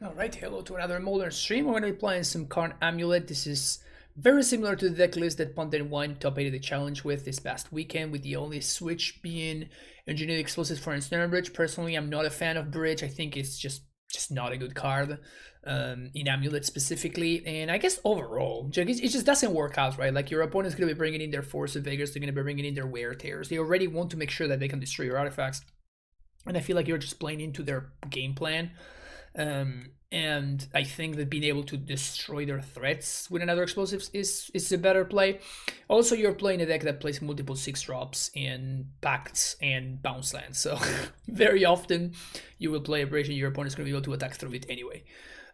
Alright, hello to another modern stream. We're going to be playing some Karn Amulet. This is very similar to the deck list that Puntthenwhine top 8 the challenge with this past weekend, with the only switch being Engineered Explosives for Ensnare Bridge. Personally, I'm not a fan of Bridge. I think it's just not a good card in Amulet specifically. And I guess overall, it just doesn't work out, right? Like, your opponent's going to be bringing in their Force of Vegas, they're going to be bringing in their Wear Tears. They already want to make sure that they can destroy your artifacts. And I feel like you're just playing into their game plan. And I think that being able to destroy their threats with another explosives is a better play. Also, you're playing a deck that plays multiple 6-drops and pacts and bounce lands, so very often you will play a bridge and your opponent's going to be able to attack through it anyway.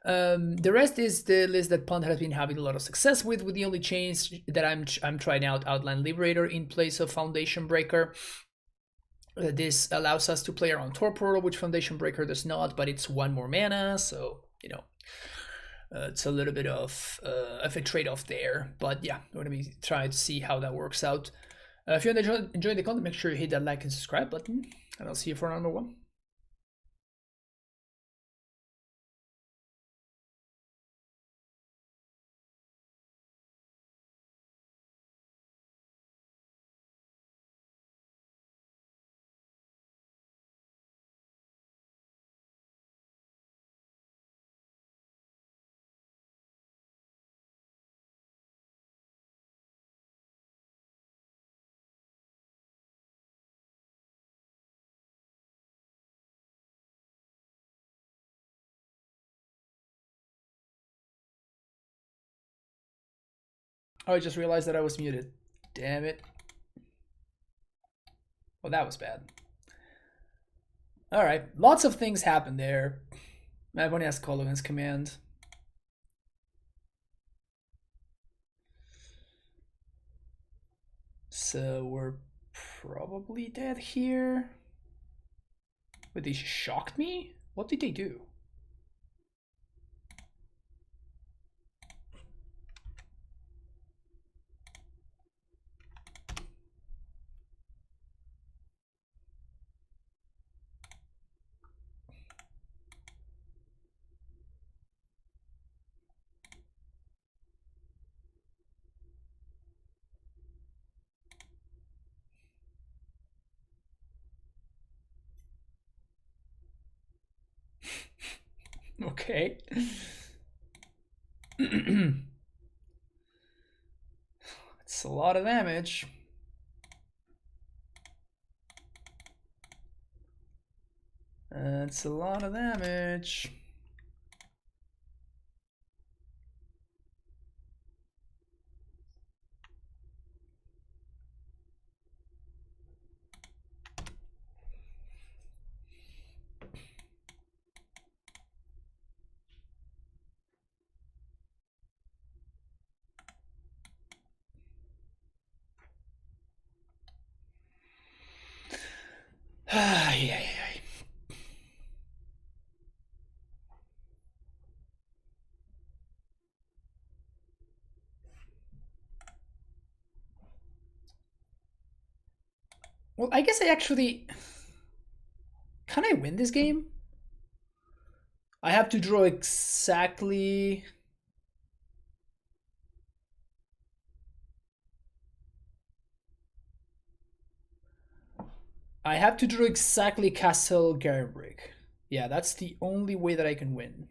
The rest is the list that Punt has been having a lot of success with the only change that I'm trying out Outland Liberator in place of Foundation Breaker. This allows us to play around Tor Portal, which Foundation Breaker does not, but it's 1 more mana, so, you know, it's a little bit of a trade-off there. But yeah, we're going to be trying to see how that works out. If you enjoyed the content, make sure you hit that like and subscribe button, and I'll see you for another one. Oh, I just realized that I was muted. Damn it. Well, that was bad. Alright, lots of things happened there. Everyone has Colligan's command. So we're probably dead here. But they shocked me? What did they do? Okay. It's a lot of damage. It's a lot of damage. Yeah. Well, I guess I actually... Can I win this game? I have to draw exactly... I have to draw exactly Castle Garenbrick. Yeah, that's the only way that I can win.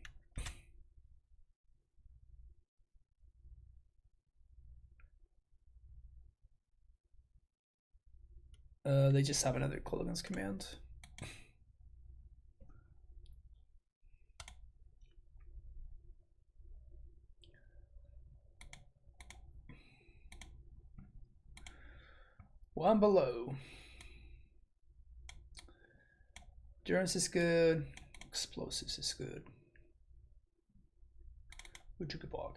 They just have another Colligan's command. One below. Endurance is good. Explosives is good. Ujukabog.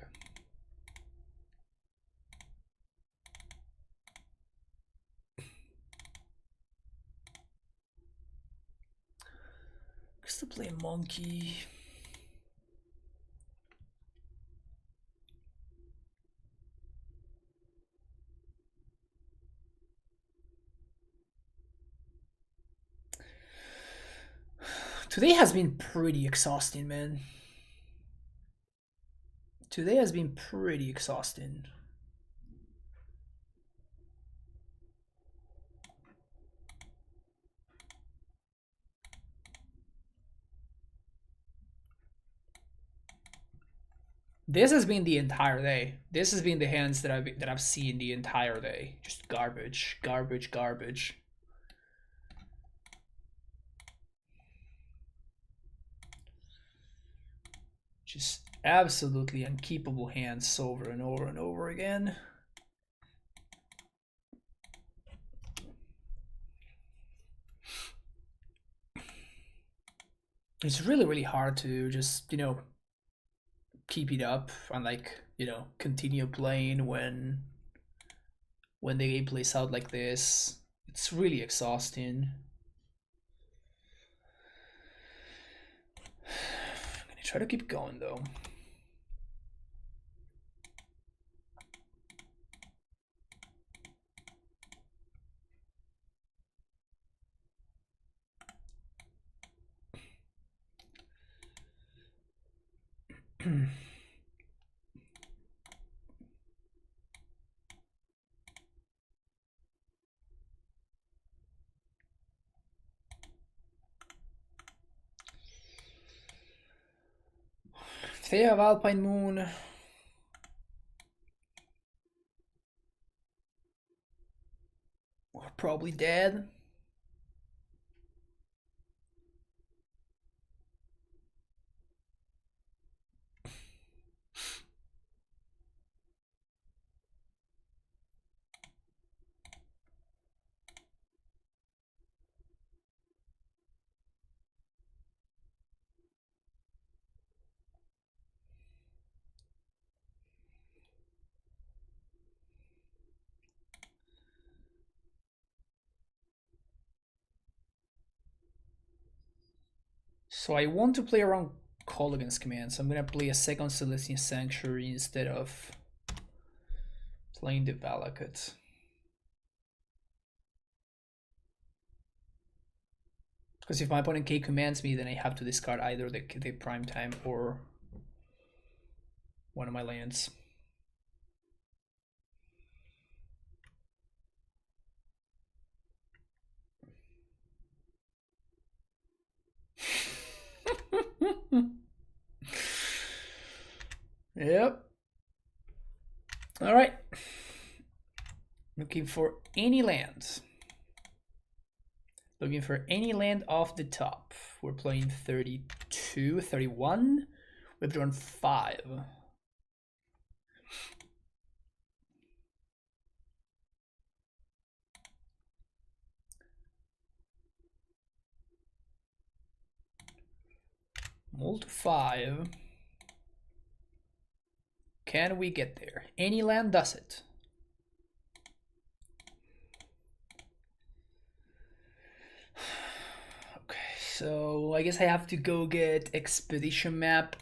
Just to play monkey. Today has been pretty exhausting, man. Today has been pretty exhausting. This has been the entire day. This has been the hands that I've seen the entire day. Just garbage, garbage, garbage. Just absolutely unkeepable hands over and over and over again. It's really, really hard to just, you know, keep it up and like, you know, continue playing when the game plays out like this. It's really exhausting. I'm gonna try to keep going though. If they have Alpine Moon, we're probably dead. So I want to play around Colligan's command, so I'm gonna play a second Celestian Sanctuary instead of playing the Valakut. Because if my opponent K commands me, then I have to discard either the Prime Time or one of my lands. Yep. All right. Looking for any land. Looking for any land off the top. We're playing 32, 31. We've drawn 5. Mull to 5. Can we get there? Any land does it. Okay, so I guess I have to go get Expedition Map.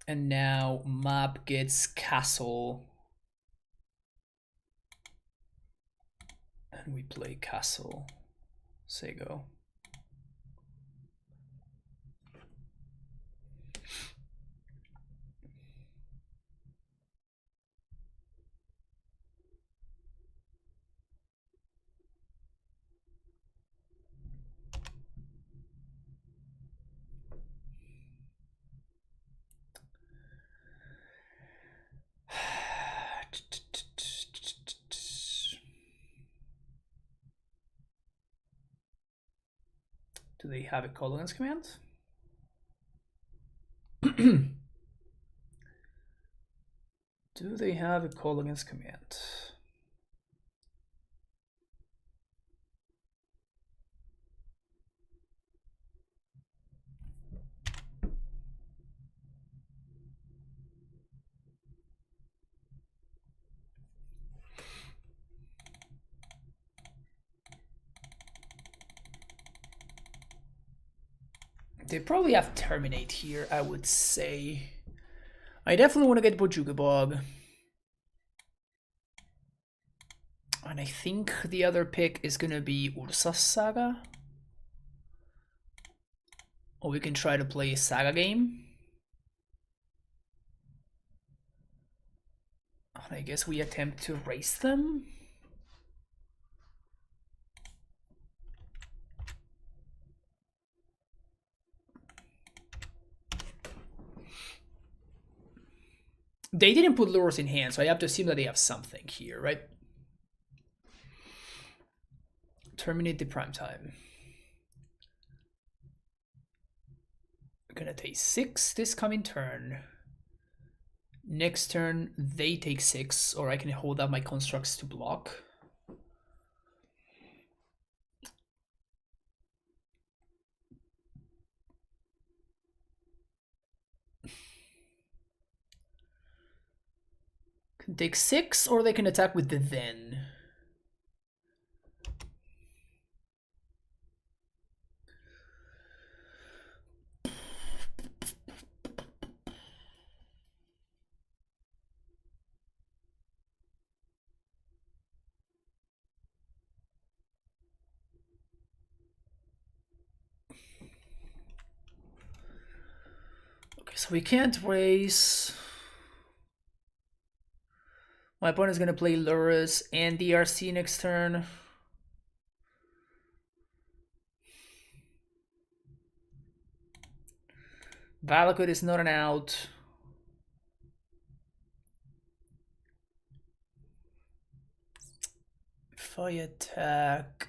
And now Map gets Castle. And we play Castle. Sego. Do they have a Colligan's command? Do they have a Colligan's command? They probably have Terminate here, I would say. I definitely want to get Bojuka Bog. And I think the other pick is going to be Ursa's Saga. Or we can try to play a Saga game. I guess we attempt to raise them. They didn't put Lurrus in hand, so I have to assume that they have something here, right? Terminate the prime time. We're gonna take 6 this coming turn. Next turn, they take 6, or I can hold out my constructs to block. Can take 6, or they can attack with the then. So we can't raise. My opponent is going to play Lurrus and DRC next turn. Valakut is not an out. If I attack...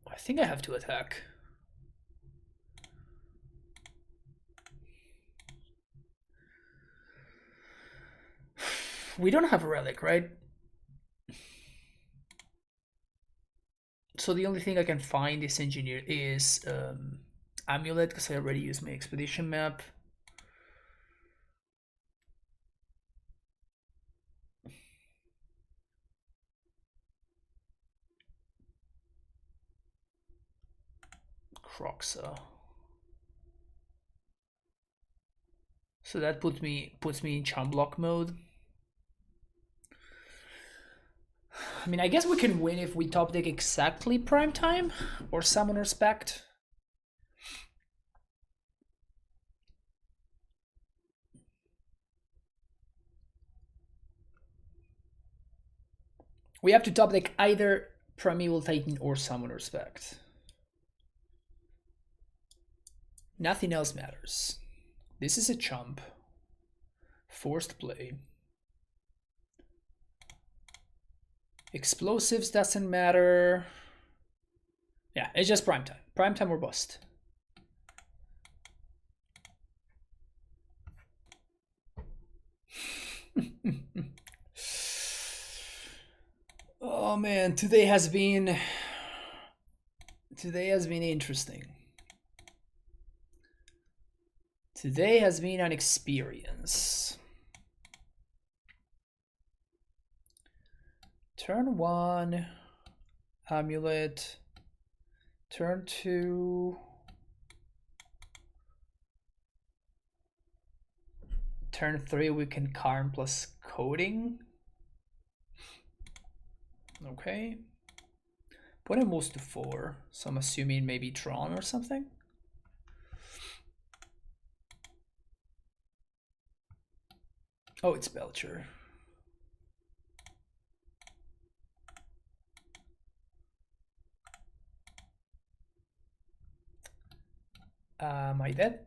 I think I have to attack. We don't have a relic, right? So the only thing I can find is engineer is Amulet, because I already used my expedition map. Croxa. So that puts me in charm block mode. I mean, I guess we can win if we top deck exactly prime time or Summoner's Pact. We have to top deck either Primeval Titan or Summoner's Pact. Nothing else matters. This is a chump. Forced play. Explosives doesn't matter. Yeah, it's just prime time. Prime time or bust. Oh man, today has been interesting. Today has been an experience. Turn 1, Amulet. Turn 2. Turn 3, we can Karn plus coding. Okay. Put him moves to 4, so I'm assuming maybe Tron or something. Oh, it's Belcher. Am I dead?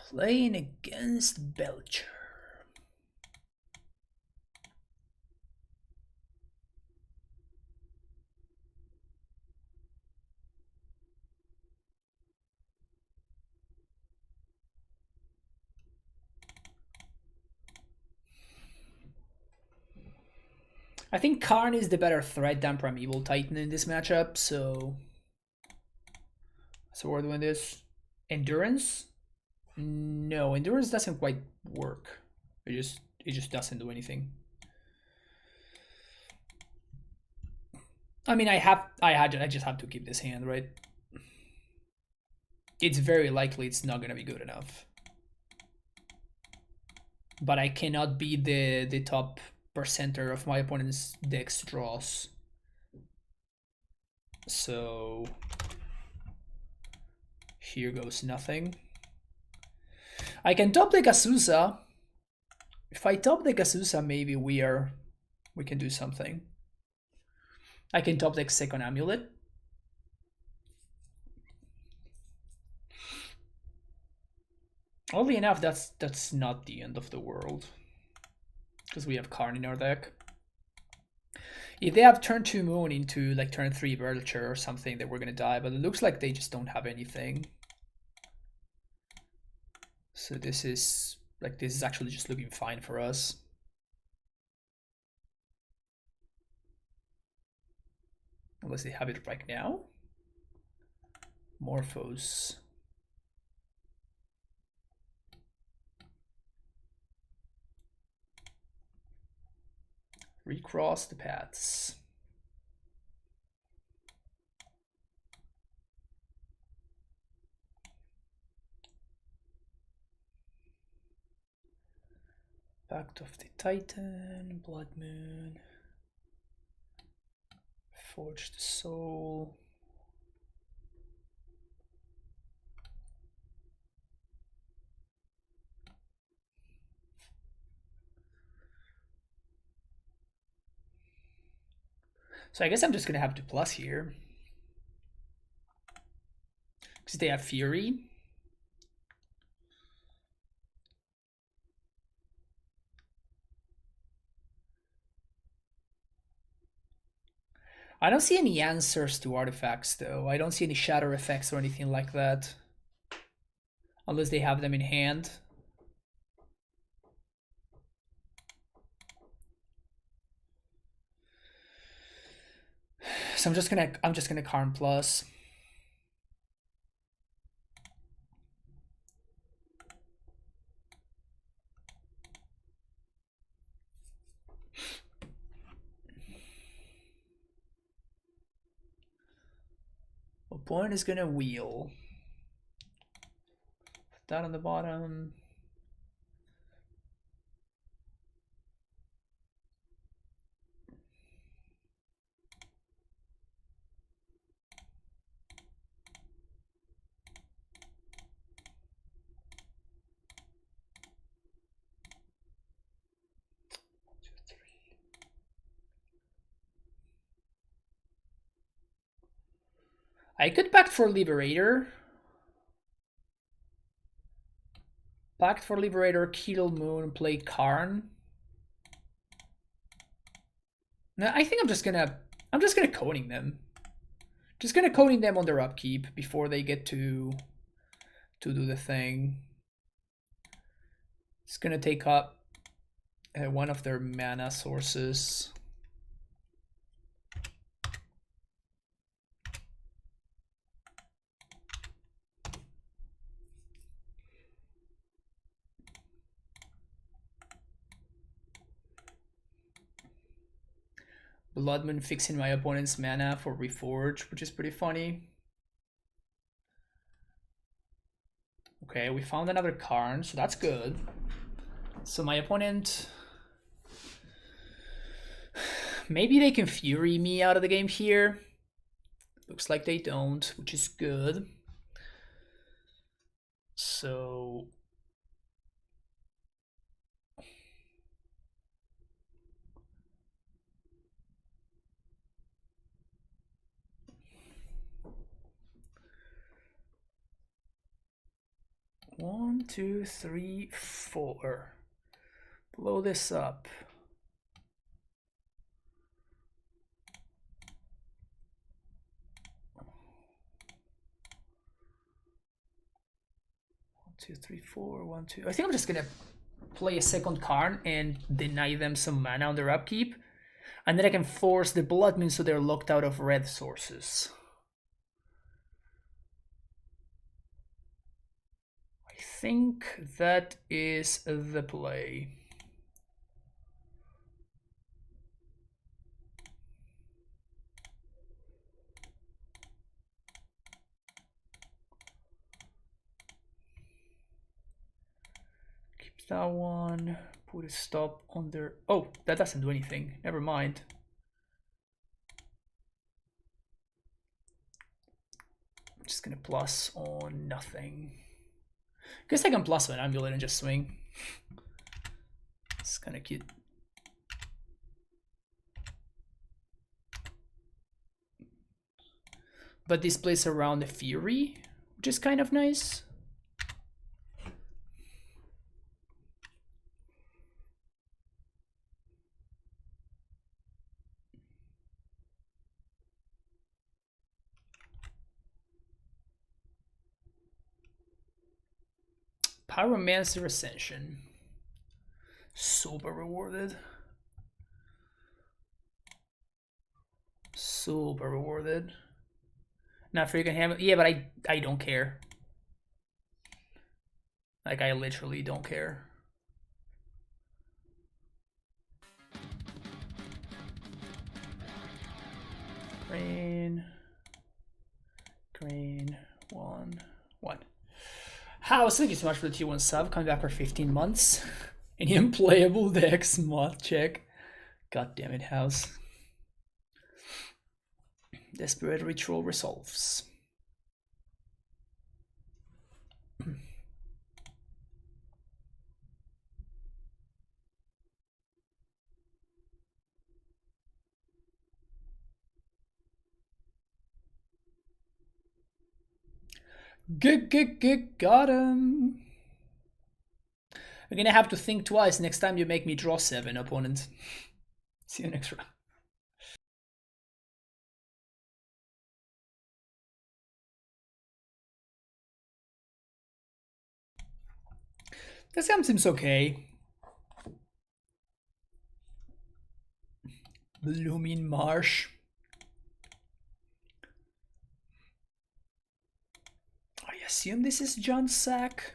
Playing against Belcher. I think Karn is the better threat than Primeval Titan in this matchup, so we're doing this. Endurance? No, endurance doesn't quite work. It just doesn't do anything. I mean, I just have to keep this hand, right? It's very likely it's not gonna be good enough. But I cannot be the top percenter of my opponent's deck's draws. So here goes nothing. I can top the Azusa. If I top the Azusa, maybe we can do something. I can top the second Amulet. Oddly enough, that's not the end of the world, because we have Karn in our deck. If they have turn 2 Moon into like turn 3 Belcher or something, then we're gonna die, but it looks like they just don't have anything. So this is actually just looking fine for us. Unless they have it right now. Morphos. Recross the paths. Pact of the Titan, Blood Moon, Forge the Soul. So I guess I'm just gonna have to plus here. Because they have Fury. I don't see any answers to artifacts though. I don't see any shadow effects or anything like that. Unless they have them in hand. So I'm just gonna Karn plus. Opponent is gonna wheel. Put that on the bottom. I could Pact for Liberator. Pact for Liberator, kill Moon, play Karn. No, I think I'm just gonna coning them. Just gonna coning them on their upkeep before they get to do the thing. It's gonna take up one of their mana sources. Bloodmoon fixing my opponent's mana for Reforge, which is pretty funny. Okay, we found another Karn, so that's good. So my opponent... Maybe they can Fury me out of the game here. Looks like they don't, which is good. So... One, 1, 2, 3, 4. Blow this up. Two, three, four, 1, 2. I think I'm just gonna play a second Karn and deny them some mana on their upkeep, and then I can force the Blood Moon so they're locked out of red sources. I think that is the play. That one, put a stop on their... Oh, that doesn't do anything. Never mind. I'm just gonna plus on nothing. Guess I can plus on Amulet and just swing. It's kind of cute. But this plays around the Fury, which is kind of nice. Pyromancer Ascension. Super rewarded. Super rewarded. Not freaking hammer. Yeah, but I don't care. Like, I literally don't care. Green. Green. 1. 1. House, thank you so much for the T1 sub. Coming back for 15 months. Any unplayable decks? Mod check. God damn it, House. Desperate Ritual resolves. Got him. We're gonna have to think twice next time you make me draw 7, opponent. See you next round. This game seems okay. Blooming Marsh. I assume this is John Sack,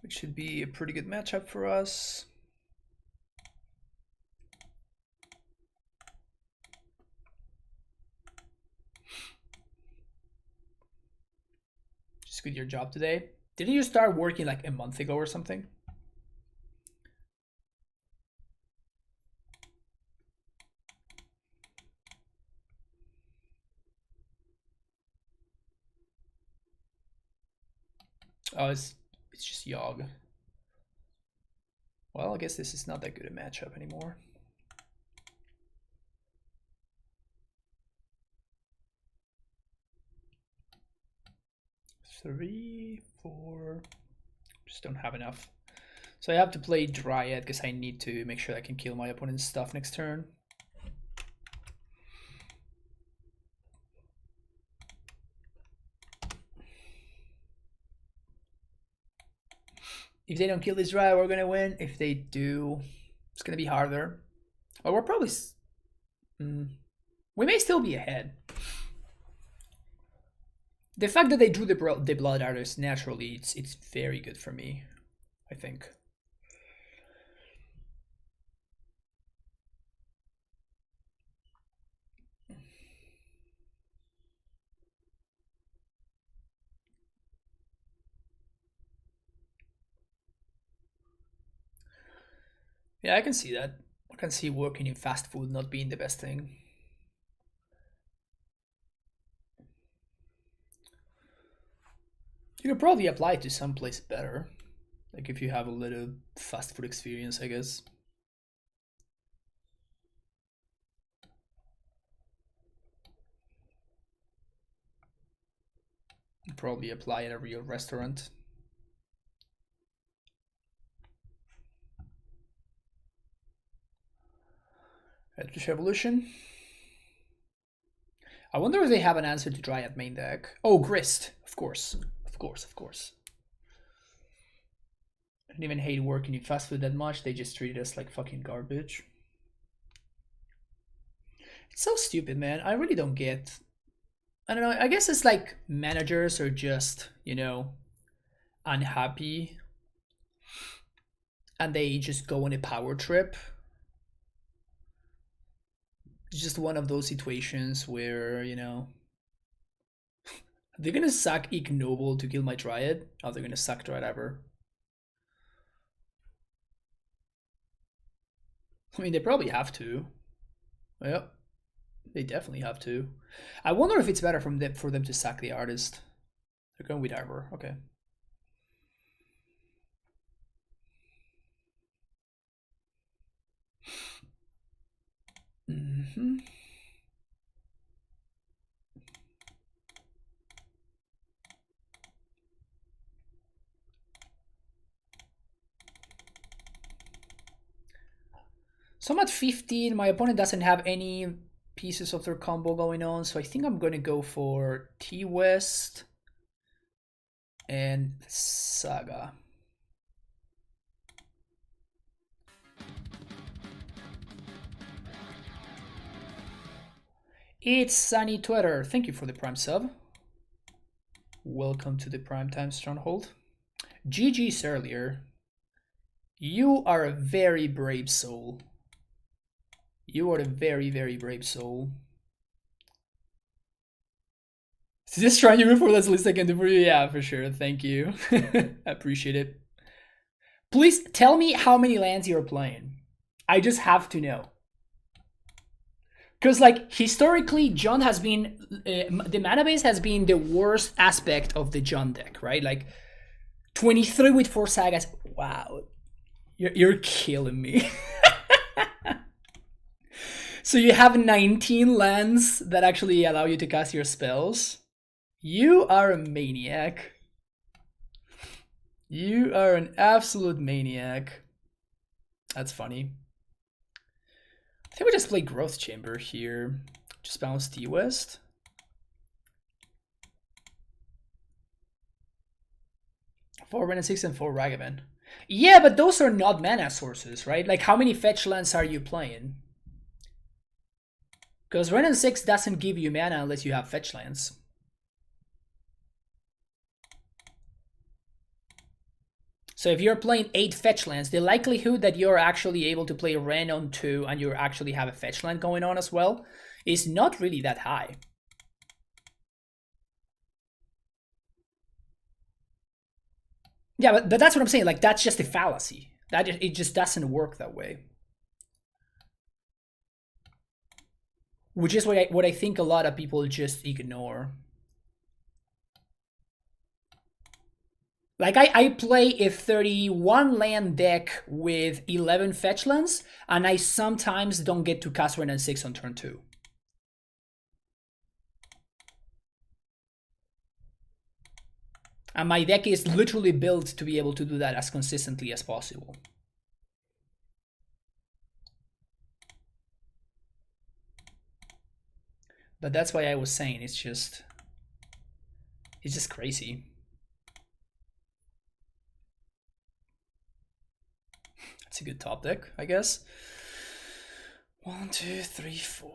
which should be a pretty good matchup for us. Just good your job today. Didn't you start working like a month ago or something? Oh, it's just Yawg. Well, I guess this is not that good a matchup anymore. Three, 4. Just don't have enough. So I have to play Dryad because I need to make sure I can kill my opponent's stuff next turn. If they don't kill this Dryad, we're gonna win. If they do, it's gonna be harder. But we're probably... we may still be ahead. The fact that they drew the Blood Artist naturally, it's very good for me, I think. Yeah, I can see that. I can see working in fast food not being the best thing. You could probably apply it to someplace better. Like if you have a little fast food experience, I guess. probably apply at a real restaurant. Eldritch Evolution. I wonder if they have an answer to Dryad main deck. Oh, Grist. Of course. Of course, of course. I didn't even hate working in fast food that much. They just treated us like fucking garbage. It's so stupid, man. I really don't get... I don't know. I guess it's like managers are just, you know, unhappy. And they just go on a power trip. It's just one of those situations where, you know, they're gonna sack Ignoble to kill my Dryad. Oh, they're gonna sack Dryad ever. I mean, they probably have to. Yep, they definitely have to. I wonder if it's better for them to sack the artist. They're going with Arbor. Okay. Mm-hmm. So I'm at 15. My opponent doesn't have any pieces of their combo going on, so I think I'm going to go for T-West and Saga. It's Sunny Twitter. Thank you for the Prime sub. Welcome to the Primetime Stronghold. GG's earlier. You are a very brave soul. You are a very, very brave soul. Just trying you before that's the least I can do for you. Yeah, for sure. Thank you. I appreciate it. Please tell me how many lands you're playing. I just have to know. Because, like, historically, John has been... the mana base has been the worst aspect of the John deck, right? Like, 23 with 4 sagas. Wow. You're killing me. So you have 19 lands that actually allow you to cast your spells. You are a maniac. You are an absolute maniac. That's funny. I think we just play Growth Chamber here. Just bounce T-West. Four Ren and 6 and 4 Ragavan. Yeah, but those are not mana sources, right? Like, how many fetch lands are you playing? Because Ren and 6 doesn't give you mana unless you have fetch lands. So if you're playing 8 fetch lands, the likelihood that you're actually able to play Ren on 2 and you actually have a fetch land going on as well is not really that high. Yeah, but that's what I'm saying. Like, that's just a fallacy. It just doesn't work that way. Which is what I think a lot of people just ignore. Like, I play a 31 land deck with 11 fetch lands, and I sometimes don't get to cast Ren and 6 on turn 2. And my deck is literally built to be able to do that as consistently as possible. But that's why I was saying it's just crazy. That's a good top deck, I guess. 1, 2, 3, 4.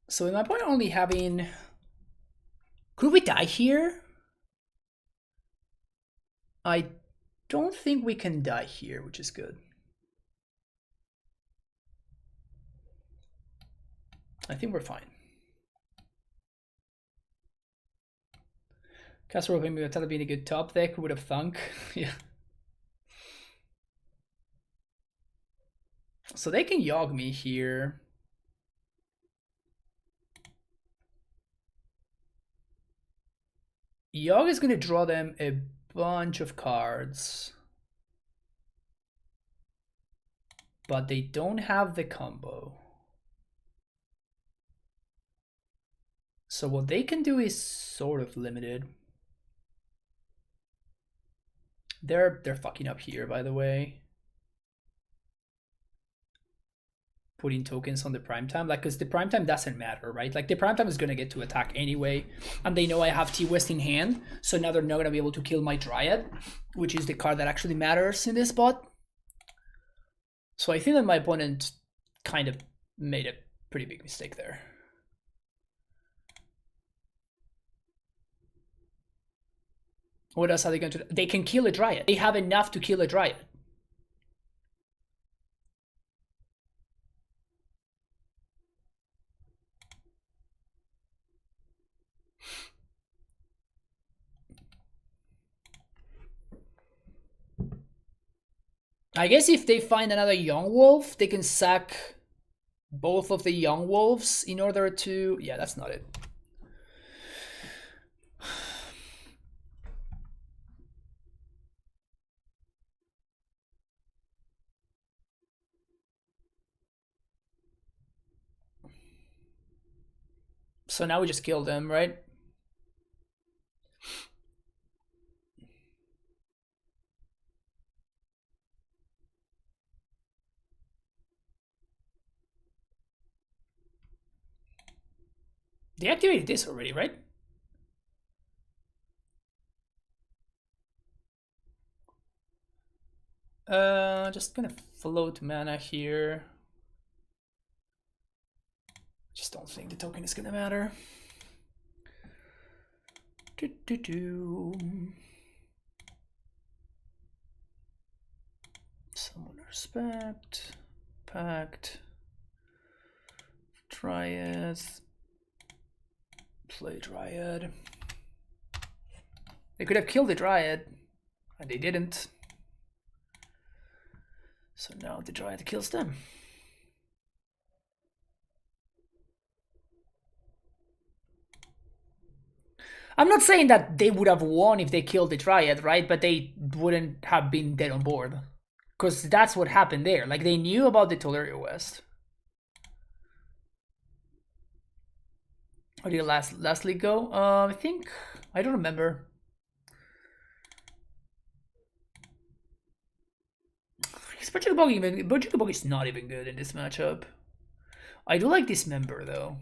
So in my point only having... Could we die here? I don't think we can die here, which is good. I think we're fine. Castle maybe without being a good top deck, who would have thunk? Yeah. So they can Yawg me here. Yawg is going to draw them a bunch of cards. But they don't have the combo. So what they can do is sort of limited. They're fucking up here, by the way. Putting tokens on the prime time, like, because the prime time doesn't matter, right? Like the prime time is gonna get to attack anyway, and they know I have T-West in hand, so now they're not gonna be able to kill my Dryad, which is the card that actually matters in this spot. So I think that my opponent kind of made a pretty big mistake there. What else are they going to do? They can kill a Dryad. They have enough to kill a Dryad. I guess if they find another young wolf, they can sack both of the young wolves in order to... Yeah, that's not it. So now we just kill them, right? They activated this already, right? Just gonna float mana here. Just don't think the token is gonna matter. Someone respect. Pact. Dryad. Play Dryad. They could have killed the Dryad, and they didn't. So now the Dryad kills them. I'm not saying that they would have won if they killed the Dryad, right? But they wouldn't have been dead on board. Because that's what happened there. Like, they knew about the Tolaria West. How did last league go? I think... I don't remember. Bojikabog is not even good in this matchup. I do like Dismember, though.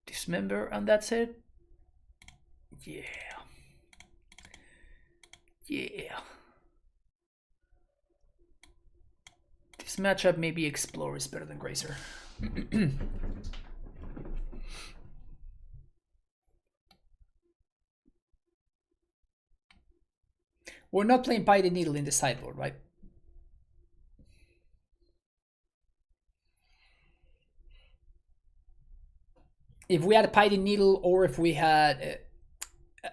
Dismember, and that's it? Yeah. Yeah. This matchup, maybe Explorer is better than Grazer. We're not playing Pie the Needle in the sideboard, right? If we had Pie the Needle, or if we had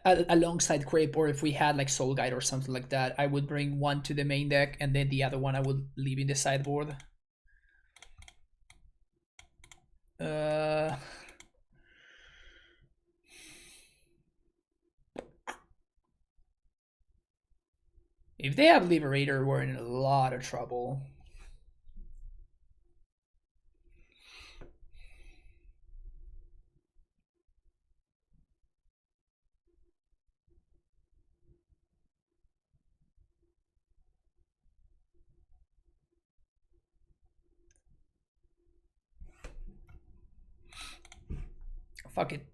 alongside Crepe, or if we had like Soul Guide or something like that, I would bring one to the main deck, and then the other one I would leave in the sideboard. If they have Liberator, we're in a lot of trouble. Fuck it.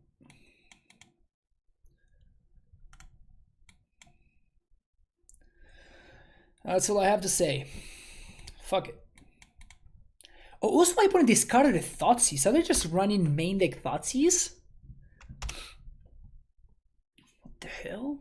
That's all I have to say. Fuck it. Oh, also my opponent discarded a Thoughtseize. Are they just running main deck Thoughtseize? What the hell?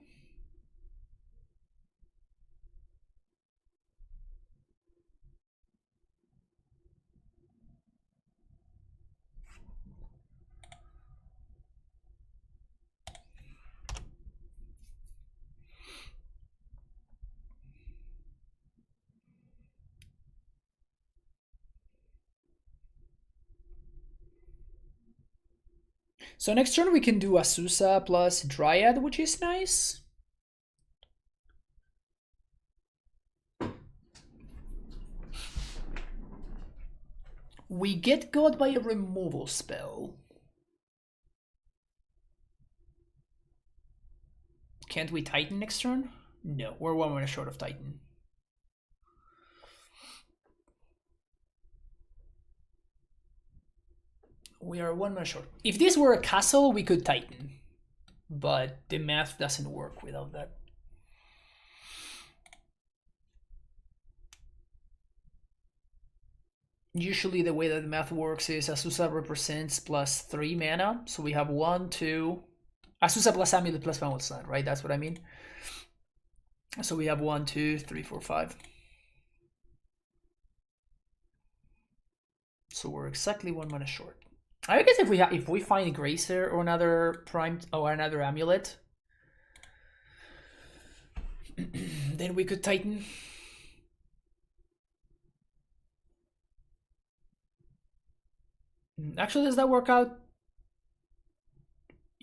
So next turn we can do Azusa plus Dryad, which is nice. We get got by a removal spell. Can't we Titan next turn? No, we're 1 mana short of Titan. We are 1 mana short. If this were a castle, we could Titan. But the math doesn't work without that. Usually the way that the math works is Azusa represents plus 3 mana. So we have 1, 2... Azusa plus Amulet plus Final Sun, right? That's what I mean. So we have 1, 2, 3, 4, 5. So we're exactly 1 mana short. I guess if we find Gracer or another another Amulet, then we could Titan. Actually, does that work out?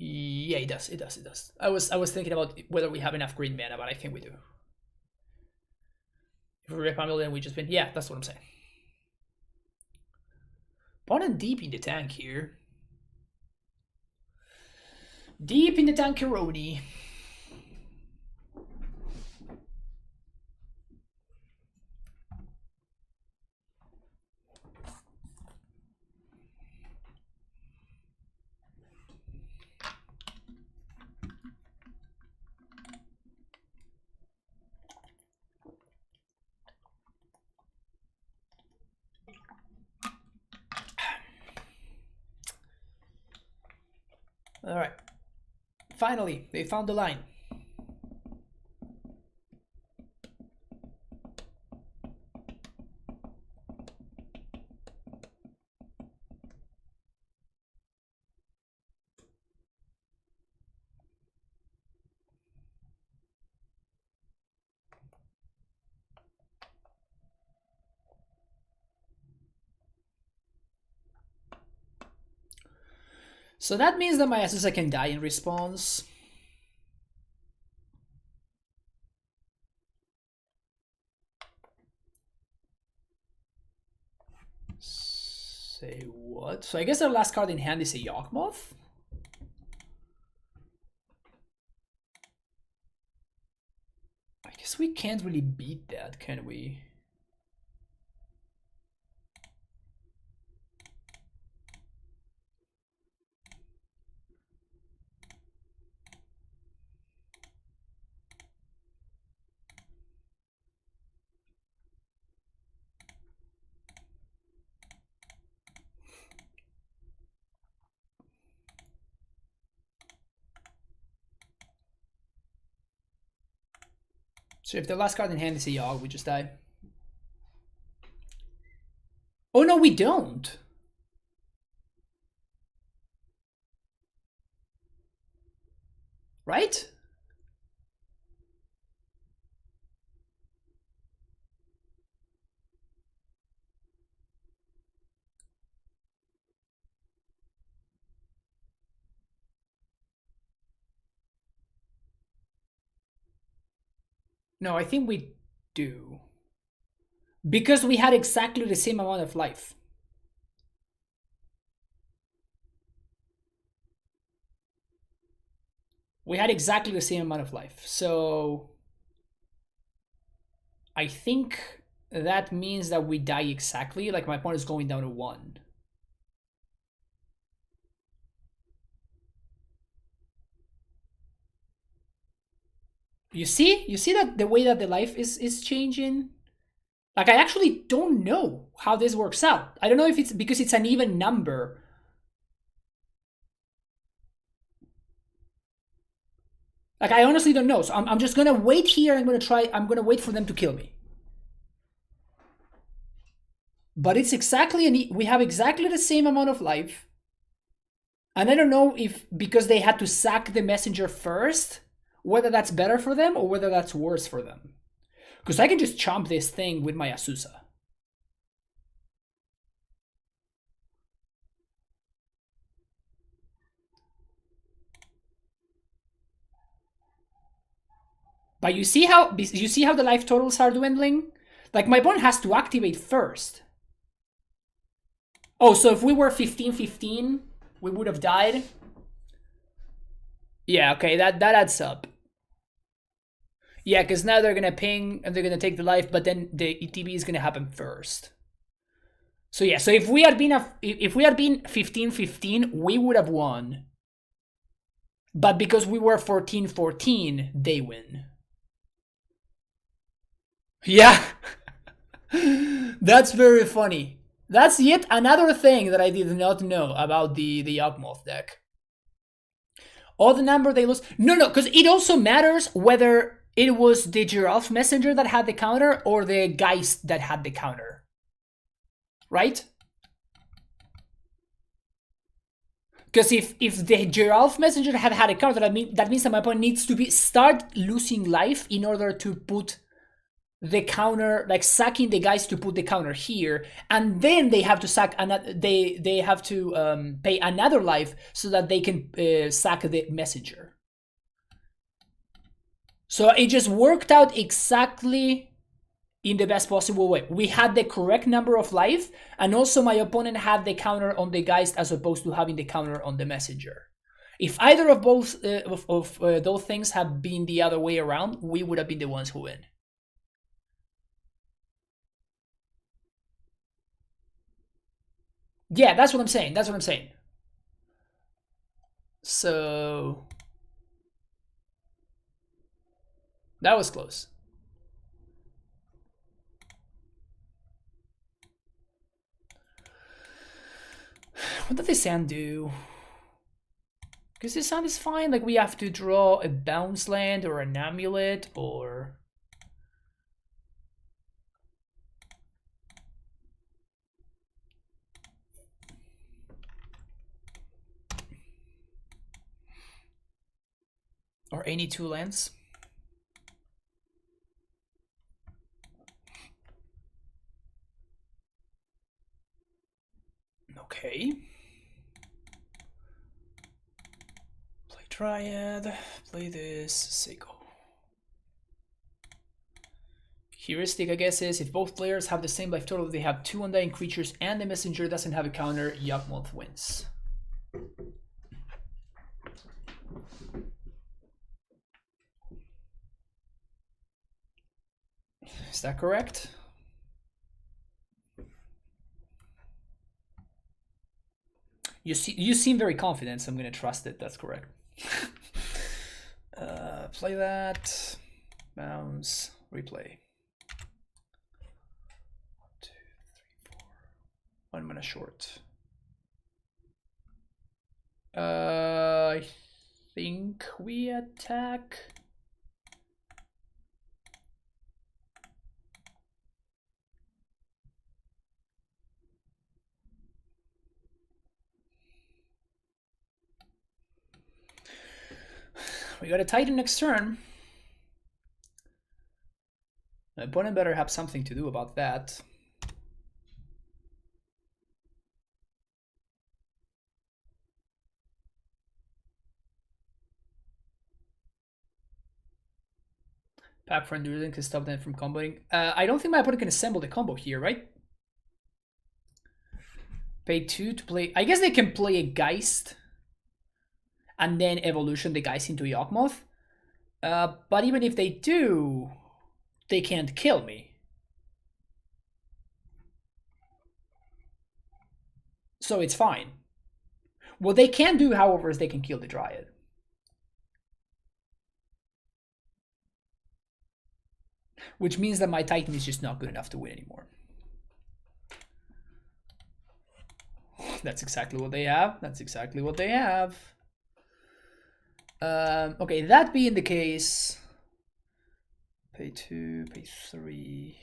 Yeah, it does. It does. It does. I was thinking about whether we have enough green mana, but I think we do. If we rip Amulet, then we just win. Yeah, that's what I'm saying. Opponent deep in the tank here. Deep in the tankeroni. All right. Finally, they found the line. So that means that my Azusa can die in response. Say what? So I guess our last card in hand is a Yawgmoth? I guess we can't really beat that, can we? So if the last card in hand is a Yawg, we just die. Oh no, we don't. Right? No, I think we do. Because we had exactly the same amount of life. We had exactly the same amount of life. So I think that means that we die exactly. Like my opponent is going down to 1. You see? You see that the way that the life is changing? Like I actually don't know how this works out. I don't know if it's because it's an even number. Like I honestly don't know. So I'm just gonna wait here. I'm gonna wait for them to kill me. But it's exactly we have exactly the same amount of life. And I don't know if because they had to sack the messenger first, whether that's better for them or whether that's worse for them. Because I can just chomp this thing with my Azusa. But you see how the life totals are dwindling? Like, my opponent has to activate first. Oh, so if we were 15-15, we would have died? Yeah, okay, that adds up. Yeah, because now they're gonna ping and they're gonna take the life, but then the ETB is gonna happen first. So yeah, so if we had been 15-15, we would have won. But because we were 14-14, they win. Yeah. That's very funny. That's yet another thing that I did not know about the Yawgmoth deck. All the number they lose. No, because it also matters whether it was the Giraffe Messenger that had the counter or the Geist that had the counter. Right? Because if the Giraffe Messenger had a counter, that means that my opponent needs to start losing life in order to put the counter, like sacking the guys to put the counter here, and then they have to sack another. They have to pay another life so that they can sack the messenger. So it just worked out exactly in the best possible way. We had the correct number of life, and also my opponent had the counter on the Geist as opposed to having the counter on the messenger. If either of both those things had been the other way around, we would have been the ones who win. Yeah, that's what I'm saying. That's what I'm saying. So that was close. What did this sand do? Because this sand is fine. Like, we have to draw a bounce land or an amulet or... or any two lands. Okay. Play Triad. Play this. Seiko. Heuristic, I guess, is if both players have the same life total, they have 2 undying creatures, and the messenger doesn't have a counter, Yawgmoth wins. Is that correct? You seem very confident, so I'm gonna trust it. That's correct. Play that. Bounce. Replay. 1, 2, 3, 4. 1 mana short. I think we attack. We got a Titan next turn. My opponent better have something to do about that. Pack for Enduring can stop them from comboing. I don't think my opponent can assemble the combo here, right? Pay 2 to play. I guess they can play a Geist and then evolution the Geist into Yawgmoth. But even if they do, they can't kill me. So it's fine. What they can do, however, is they can kill the Dryad. Which means that my Titan is just not good enough to win anymore. That's exactly what they have. That's exactly what they have. Okay, that being the case, pay 2, pay 3.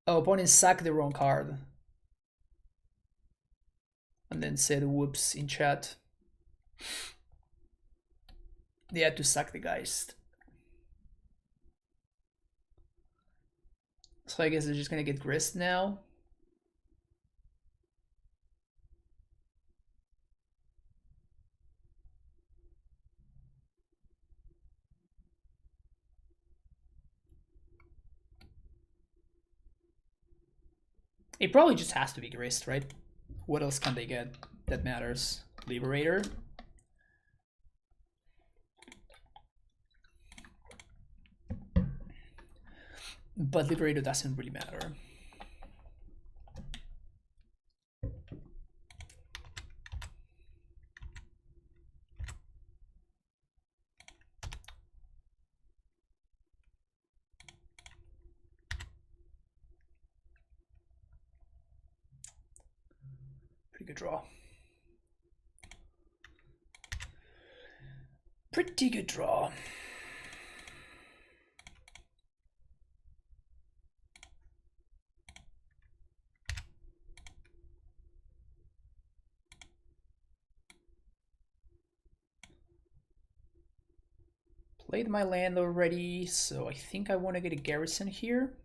Oh, opponent sacked the wrong card. And then said whoops in chat. They had to sack the Geist. So I guess they're just gonna get grist now. It probably just has to be Grist, right? What else can they get that matters? Liberator? But Liberator doesn't really matter. Pretty good draw. Pretty good draw. Played my land already, so I think I want to get a garrison here.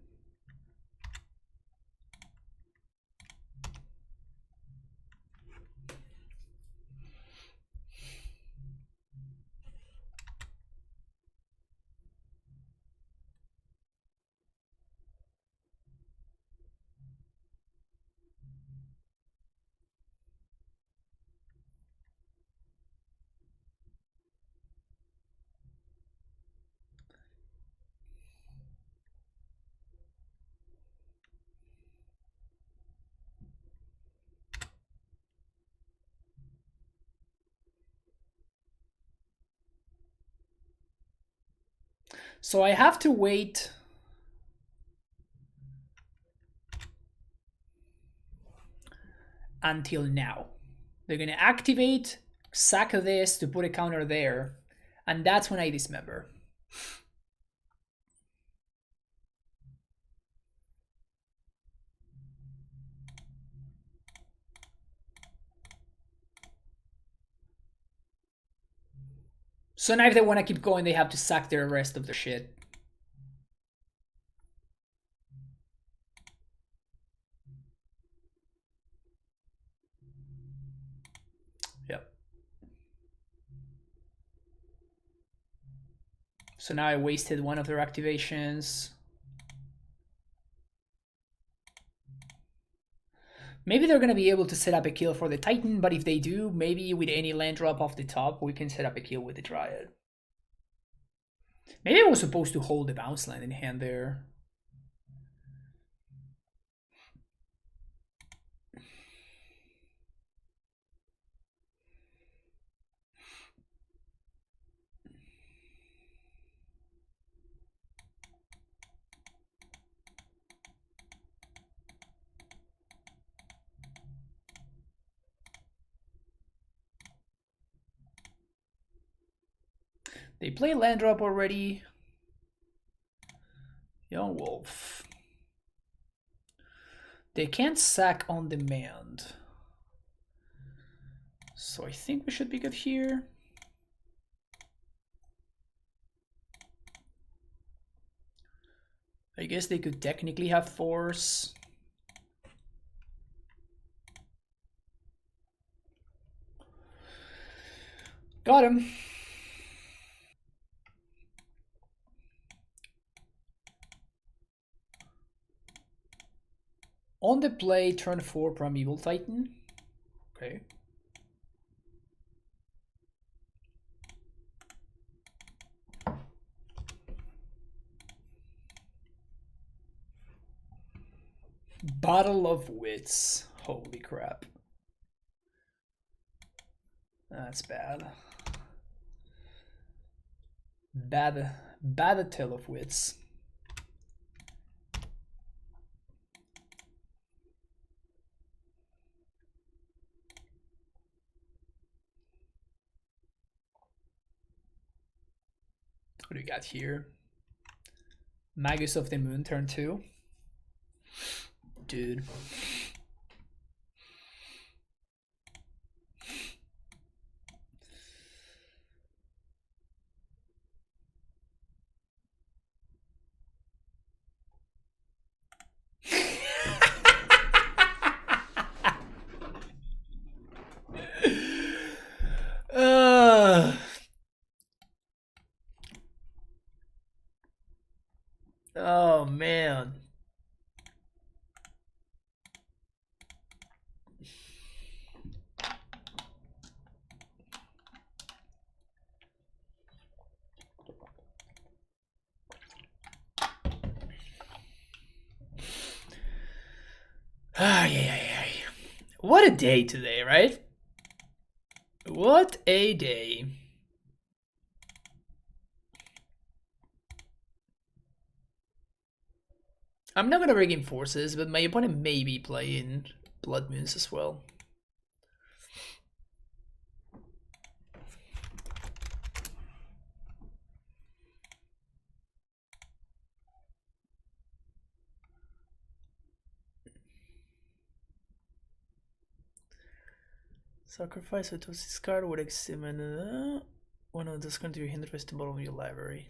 So I have to wait until now. They're gonna activate, sack this to put a counter there, and that's when I dismember. So now if they want to keep going, they have to sack the rest of the shit. Yep. So now I wasted one of their activations. Maybe they're going to be able to set up a kill for the Titan, but if they do, maybe with any land drop off the top, we can set up a kill with the Dryad. Maybe I was supposed to hold the bounce land in hand there. They play land drop already. Yawgmoth. They can't sack on demand. So I think we should be good here. I guess they could technically have force. Got him. On the play, turn 4 Primeval Titan. Okay. Battle of Wits. Holy crap. That's bad. Bad tale of wits. What do we got here? Magus of the Moon, turn 2. Dude. Oh man. Ay, ay, ay, ay. What a day today, right? What a day. I'm not gonna bring in forces, but my opponent may be playing Blood Moons as well. Sacrifice a Tosis card with examine one of those country hindrance to bottom of your library.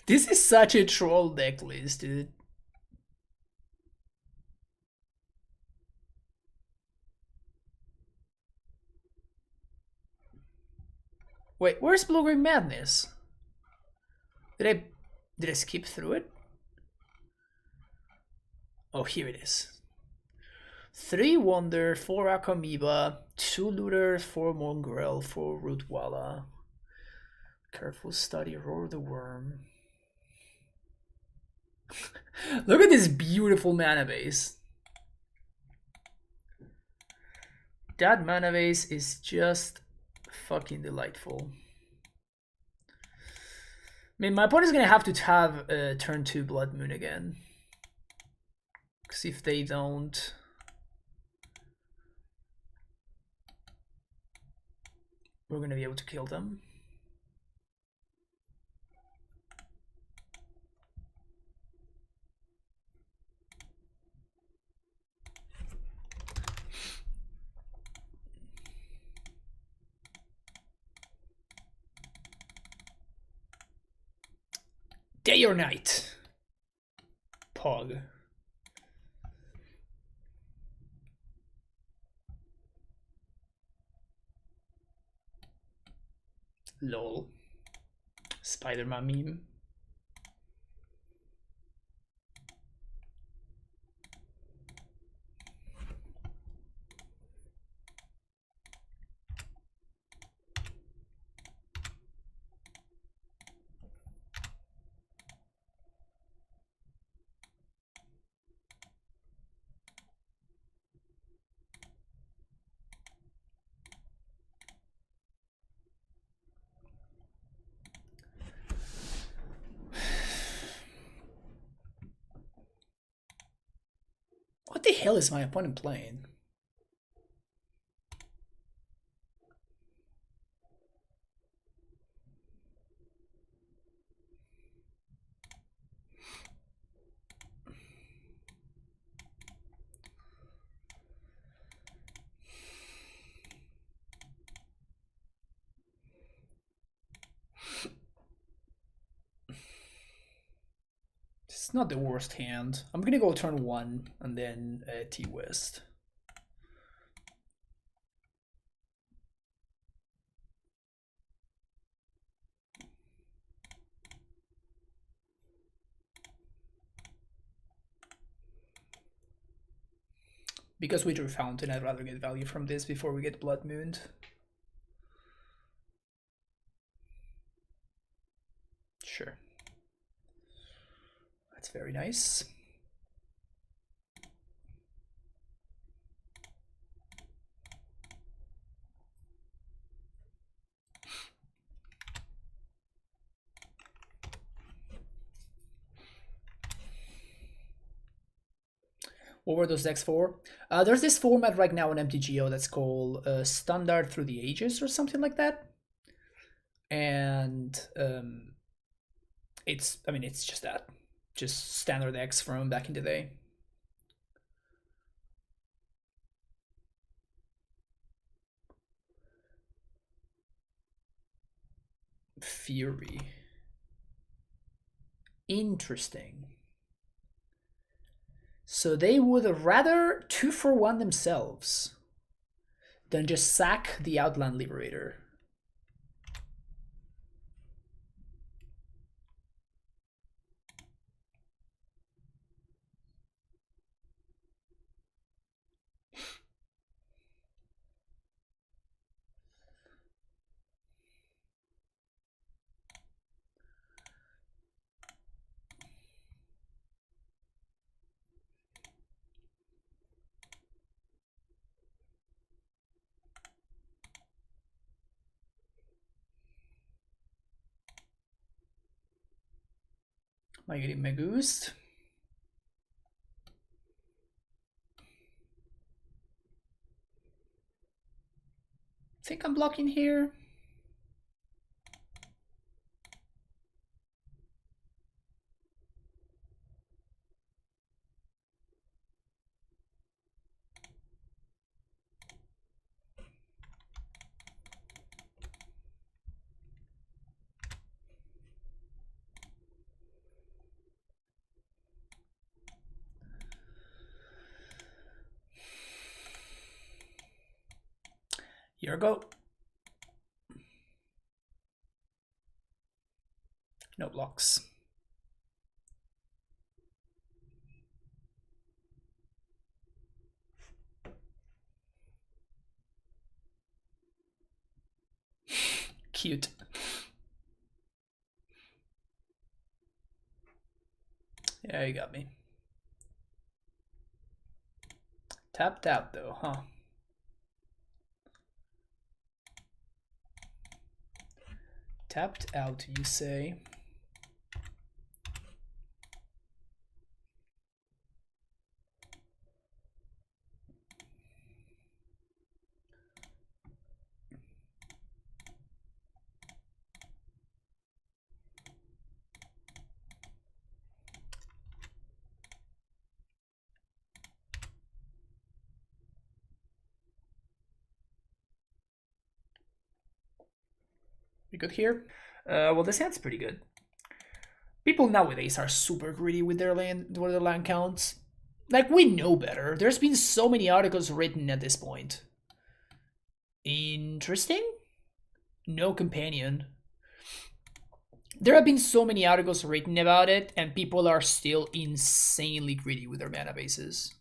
This is such a troll deck list, dude. Wait, where's Blue-Green Madness? Did I skip through it? Oh, here it is. 3 Wonder, 4 Akamoeba, 2 Looter, 4 Mongrel, 4 Rootwalla. Careful study, Roar the Worm. Look at this beautiful mana base. That mana base is just fucking delightful. I mean, my opponent's gonna have to have turn 2 Blood Moon again. Because if they don't... we're gonna be able to kill them. Day or night? Pog. Lol. Spider-Man meme. What the hell is my opponent playing? It's not the worst hand. I'm gonna go turn 1 and then T-West. Because we drew Fountain, I'd rather get value from this before we get Blood Mooned. Sure. That's very nice. What were those decks for? There's this format right now in MTGO that's called Standard Through the Ages or something like that. And it's just that. Just standard decks from back in the day. Fury. Interesting. So they would rather 2-for-1 themselves than just sack the Outland Liberator. Am I getting Megoost? Think I'm blocking here. Here we go. No blocks. Cute. Yeah, you got me. Tapped out though, huh? Tapped out, you say? We good here? Well, this hand's pretty good. People nowadays are super greedy with their land counts. Like, we know better. There's been so many articles written at this point. Interesting? No companion. There have been so many articles written about it, and people are still insanely greedy with their mana bases.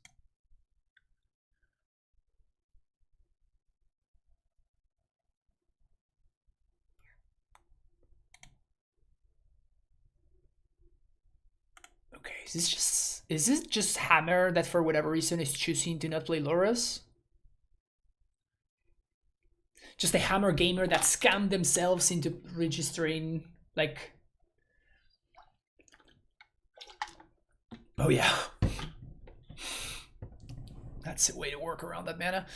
Okay, is this just Hammer that for whatever reason is choosing to not play Lurrus? Just a Hammer gamer that scammed themselves into registering, like... Oh yeah. That's a way to work around that mana.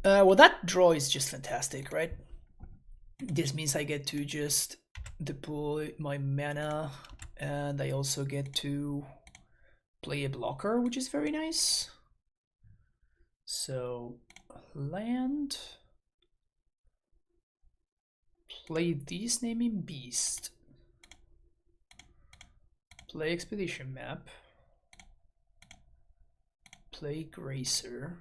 Well, that draw is just fantastic, right? This means I get to just deploy my mana, and I also get to play a blocker, which is very nice. So, land... Play this naming beast. Play expedition map. Play Gracer.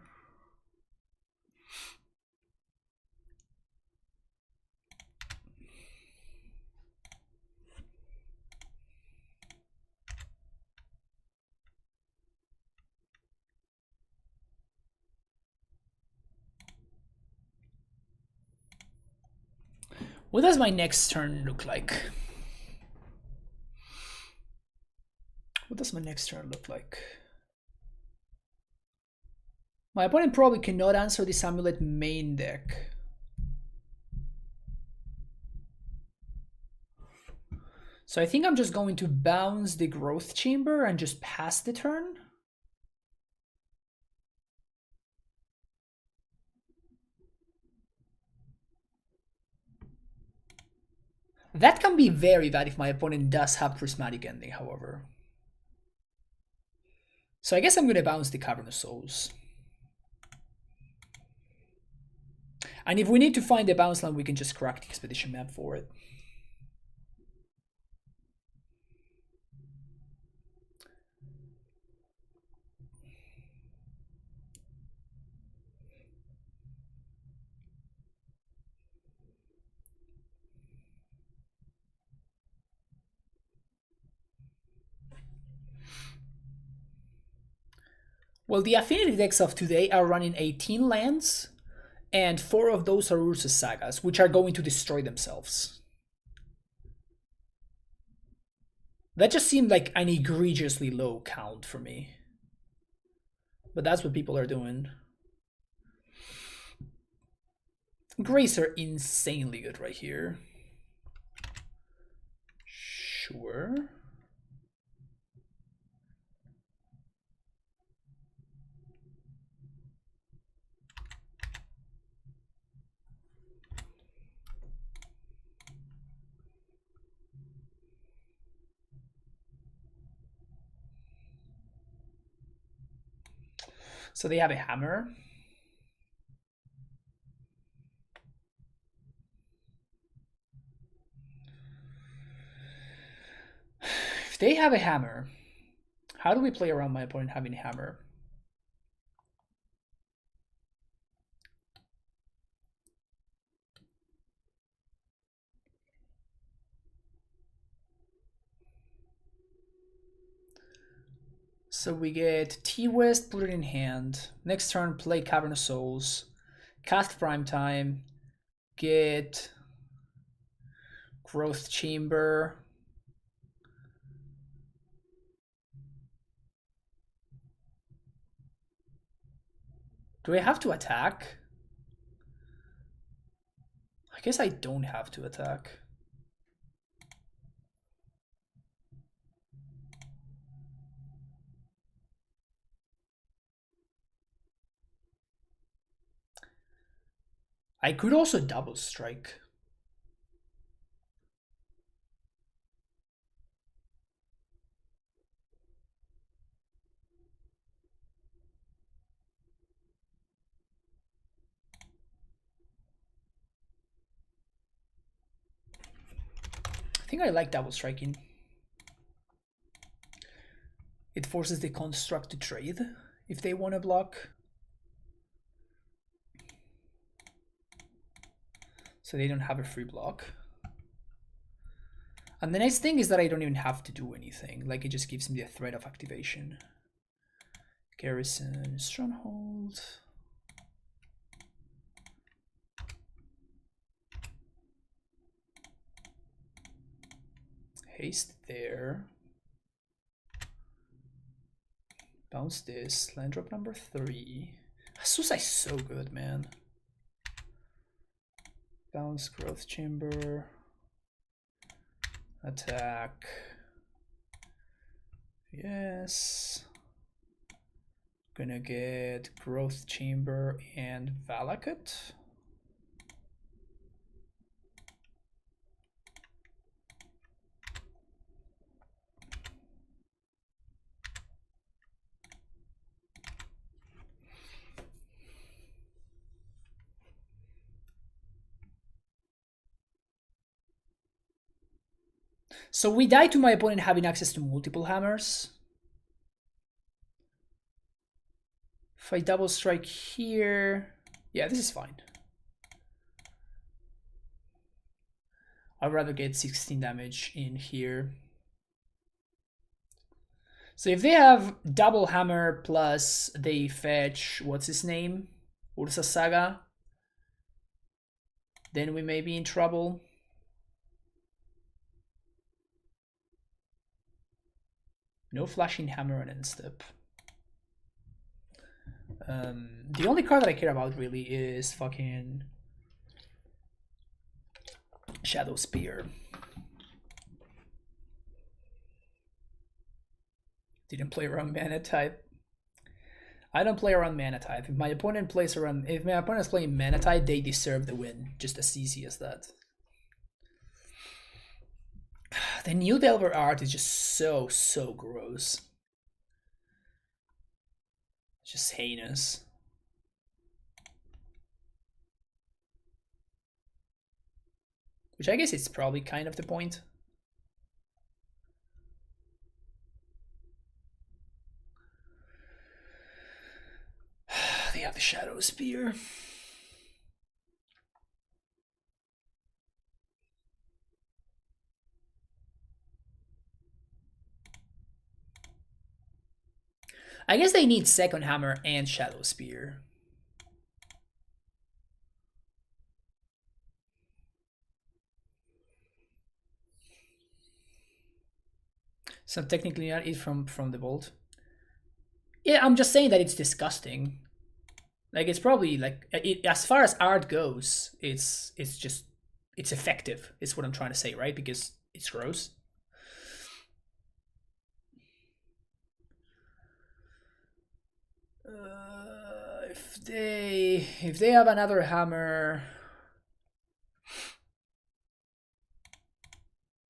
What does my next turn look like? What does my next turn look like? My opponent probably cannot answer this Amulet main deck. So I think I'm just going to bounce the Growth Chamber and just pass the turn. That can be very bad if my opponent does have Prismatic Ending, however. So I guess I'm going to bounce the Cavernous Souls. And if we need to find the bounce land, we can just crack the expedition map for it. Well, the affinity decks of today are running 18 lands, and 4 of those are Ursus Sagas, which are going to destroy themselves. That just seemed like an egregiously low count for me. But that's what people are doing. Grays are insanely good right here. Sure. So they have a hammer. If they have a hammer, how do we play around my opponent having a hammer? So we get T-West, put it in hand. Next turn, play Cavern of Souls. Cast Prime Time. Get Growth Chamber. Do I have to attack? I guess I don't have to attack. I could also double strike. I think I like double striking. It forces the construct to trade if they want to block. So they don't have a free block. And the nice thing is that I don't even have to do anything. Like, it just gives me the threat of activation. Garrison, Stronghold. Haste there. Bounce this. Land drop number 3. Susa is so good, man. Bounce Growth Chamber. Attack. Yes. Gonna get Growth Chamber and Valakut. So we die to my opponent having access to multiple hammers. If I double strike here, yeah, this is fine. I'd rather get 16 damage in here. So if they have double hammer plus they fetch, what's his name? Ursa Saga, then we may be in trouble. No flashing hammer and end step. The only card that I care about really is fucking Shadow Spear. Didn't play around mana type. I don't play around mana type. If my opponent plays around, if my opponent's playing mana type, they deserve the win. Just as easy as that. The new Delver art is just so gross. Just heinous. Which I guess it's probably kind of the point. They have the Shadow Spear. I guess they need Second Hammer and Shadow Spear. So technically not it from the vault. Yeah, I'm just saying that it's disgusting. Like, it's probably like as far as art goes, it's just it's effective. Is what I'm trying to say, right? Because it's gross. If they have another hammer,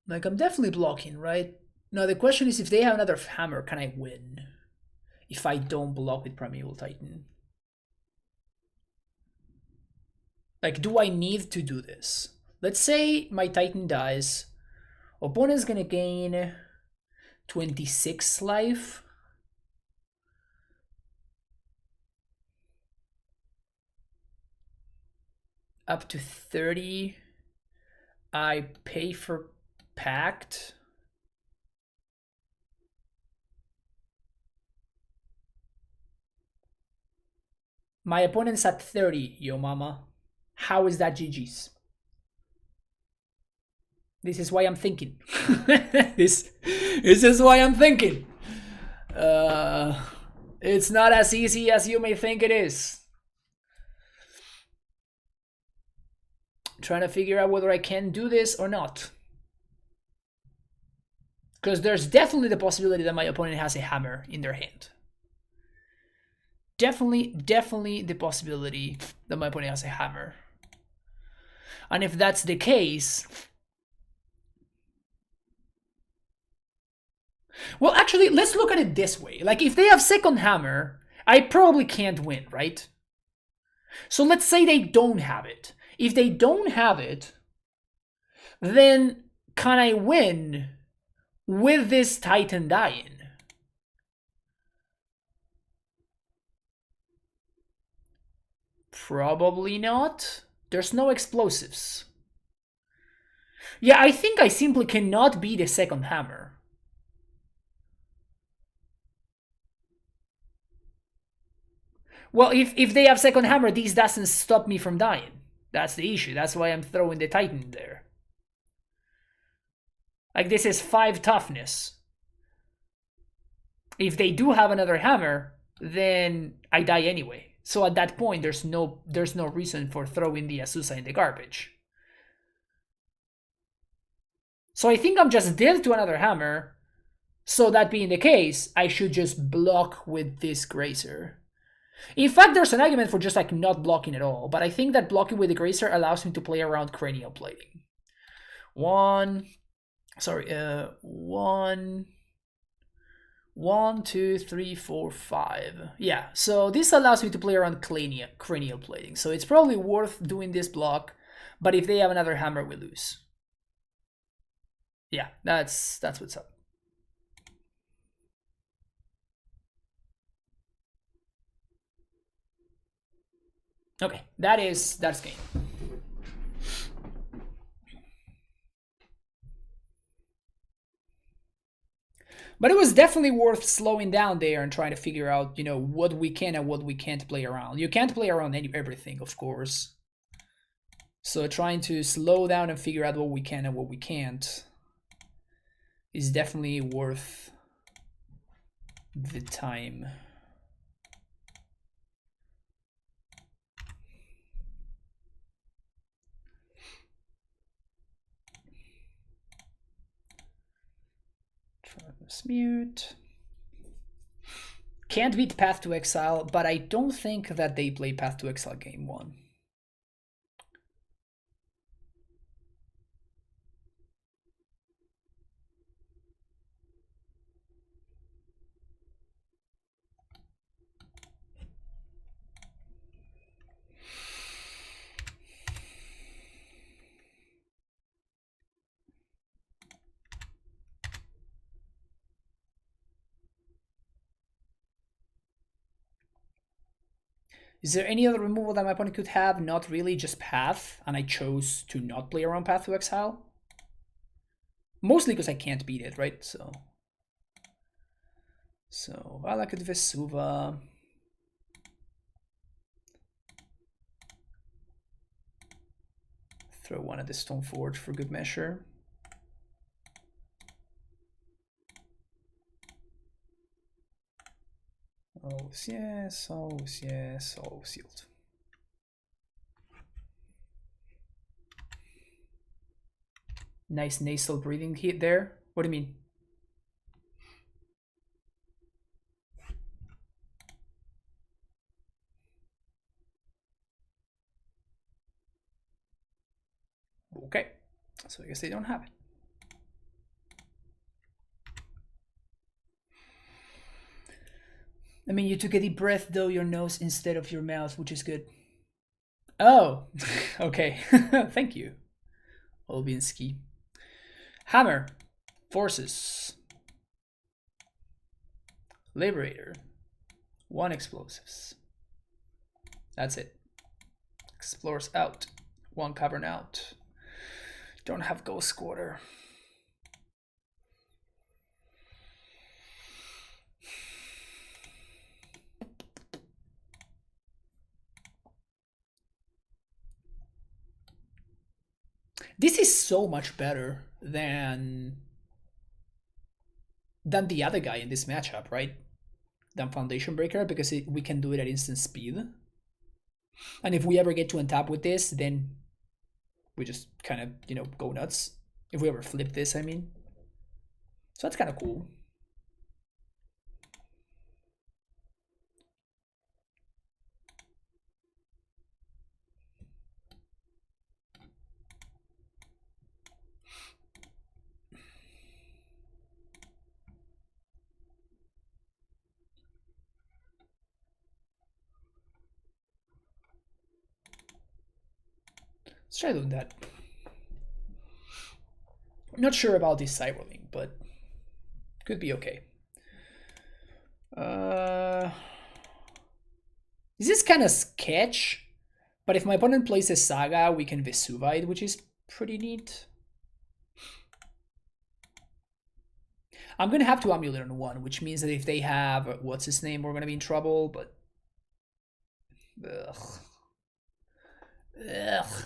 like, I'm definitely blocking, right? Now the question is, if they have another hammer, can I win? if I don't block with Primeval Titan. Like, do I need to do this? Let's say my Titan dies. Opponent's gonna gain 26 life. Up to 30. I pay for Pact. My opponent's at 30, yo mama. How is that GG's? This is why I'm thinking. this is why I'm thinking. It's not as easy as you may think it is. Trying to figure out whether I can do this or not. Because there's definitely the possibility that my opponent has a hammer in their hand. Definitely the possibility that my opponent has a hammer. And if that's the case... Well, actually, let's look at it this way. Like, if they have second hammer, I probably can't win, right? So let's say they don't have it. If they don't have it, then can I win with this Titan dying? Probably not. There's no explosives. Yeah, I think I simply cannot beat a second hammer. Well, if they have second hammer, this doesn't stop me from dying. That's the issue. That's why I'm throwing the Titan there. Like, this is 5 toughness. If they do have another hammer, then I die anyway. So at that point, there's no reason for throwing the Azusa in the garbage. So I think I'm just dead to another hammer. So that being the case, I should just block with this Grazer. In fact, there's an argument for just like not blocking at all, but I think that blocking with the Grazer allows me to play around cranial plating. One, 2, 3, 4, 5. Yeah, so this allows me to play around cranial plating. So it's probably worth doing this block, but if they have another hammer, we lose. Yeah, that's what's up. Okay, that's game. But it was definitely worth slowing down there and trying to figure out, you know, what we can and what we can't play around. You can't play around everything, of course. So trying to slow down and figure out what we can and what we can't is definitely worth the time. Mute. Can't beat Path to Exile, but I don't think that they play Path to Exile game 1. Is there any other removal that my opponent could have? Not really, just Path, and I chose to not play around Path to Exile. Mostly because I can't beat it, right? So Valakut Vesuva. Throw one at the Stoneforge for good measure. Oh yes, oh yes, oh sealed. Nice nasal breathing hit there. What do you mean? Okay, so I guess they don't have it. I mean, you took a deep breath though your nose instead of your mouth, which is good. Oh, okay. Thank you, Olbinski. Hammer, Forces, Liberator, 1 explosives. That's it. Explores out, 1 cavern out. Don't have Ghost Quarter. This is so much better than the other guy in this matchup, right? Than Foundation Breaker, because we can do it at instant speed. And if we ever get to untap with this, then we just kind of, you know, go nuts. If we ever flip this, I mean. So that's kind of cool. Let's try doing that. I'm not sure about this side rolling, but could be okay. This is kind of sketch, but if my opponent plays a Saga, we can Vesuvite, which is pretty neat. I'm gonna have to Amulet on 1, which means that if they have what's his name, we're gonna be in trouble, but ugh. Ugh.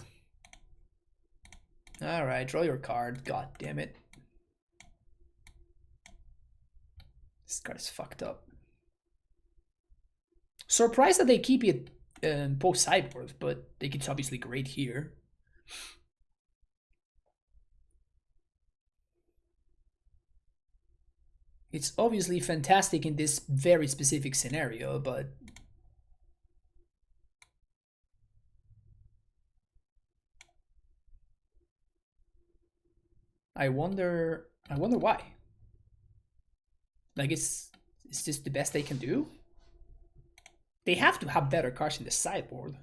Alright, draw your card. God damn it. This card is fucked up. Surprised that they keep it post sideboard, but they it's obviously great here. It's obviously fantastic in this very specific scenario, but I wonder why. Like, is this the best they can do? They have to have better cards in the sideboard.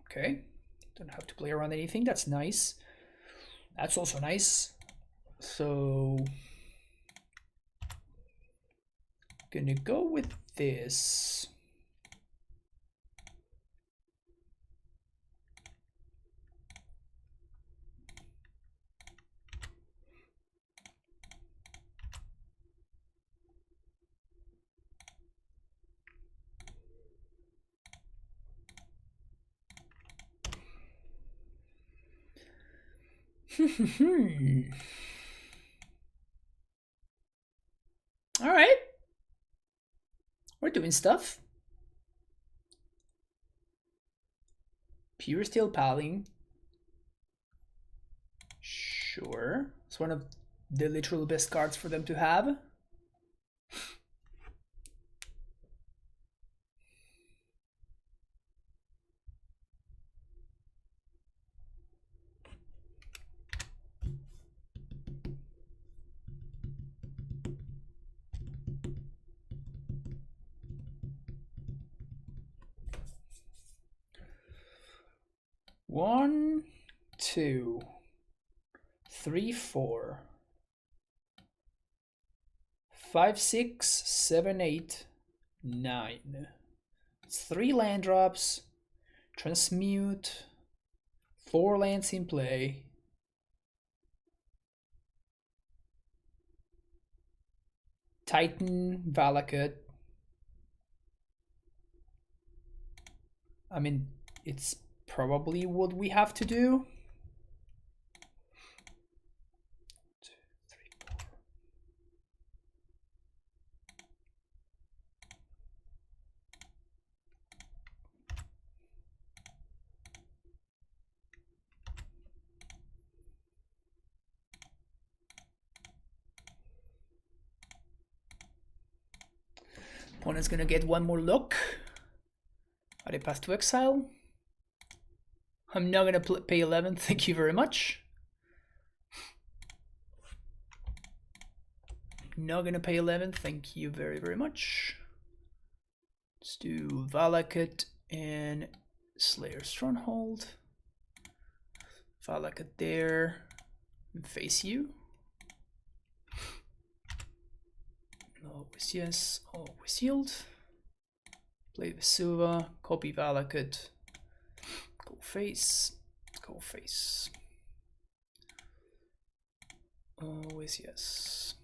Okay, don't have to play around anything. That's nice. That's also nice. So, gonna go with this. All right, we're doing stuff. Pure Steel Paling. Sure, it's one of the literal best cards for them to have. One, 2, 3, 4, 5, 6, 7, 8, 9. It's 3 land drops, transmute, 4 lands in play. Titan, Valakut. I mean, it's probably what we have to do. 2, 3, 4. Opponent's gonna get one more look. Are they pass to exile? I'm not gonna pay 11, thank you very much. not gonna pay 11. Thank you very, very much. Let's do Valakut and Slayer Stronghold. Valakut there. And face you. Always yes, always yield. Play Vesuva, copy Valakut. Go face, go face. Always yes.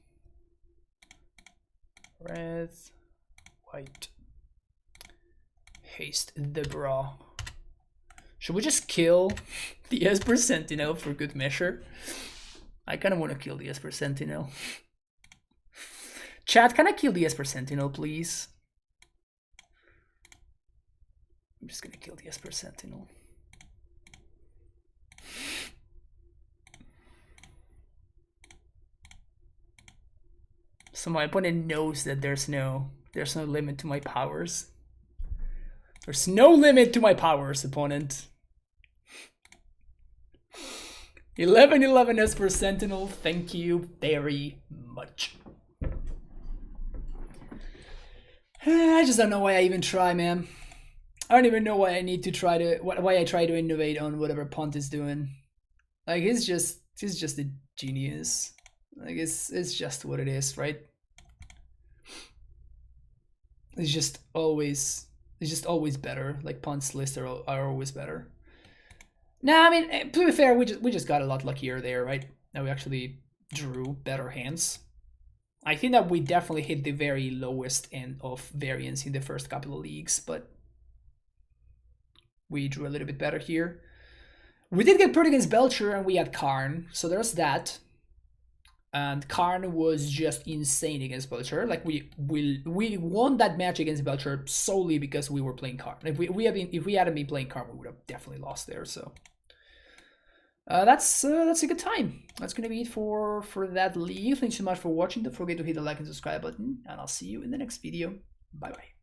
Red, white. Haste the bra. Should we just kill the Esper Sentinel for good measure? I kind of want to kill the Esper Sentinel. Chat, can I kill the Esper Sentinel, please? I'm just gonna kill the Esper Sentinel. So my opponent knows that there's no limit to my powers. There's no limit to my powers, opponent. 11-11 Esper Sentinel, thank you very much. I just don't know why I even try, man. I don't even know why I need to try to why I try to innovate on whatever Punt is doing. Like he's just a genius. Like it's just what it is, right? It's just always better. Like Punt's lists are always better. Nah, I mean, to be fair, we just got a lot luckier there, right? Now we actually drew better hands. I think that we definitely hit the very lowest end of variance in the first couple of leagues, but we drew a little bit better here. We did get put against Belcher and we had Karn, so there's that. And Karn was just insane against Belcher. Like we won that match against Belcher solely because we were playing Karn. If we hadn't been playing Karn, we would have definitely lost there. So that's a good time. That's gonna be it for that league. Thanks so much for watching. Don't forget to hit the like and subscribe button, and I'll see you in the next video. Bye bye.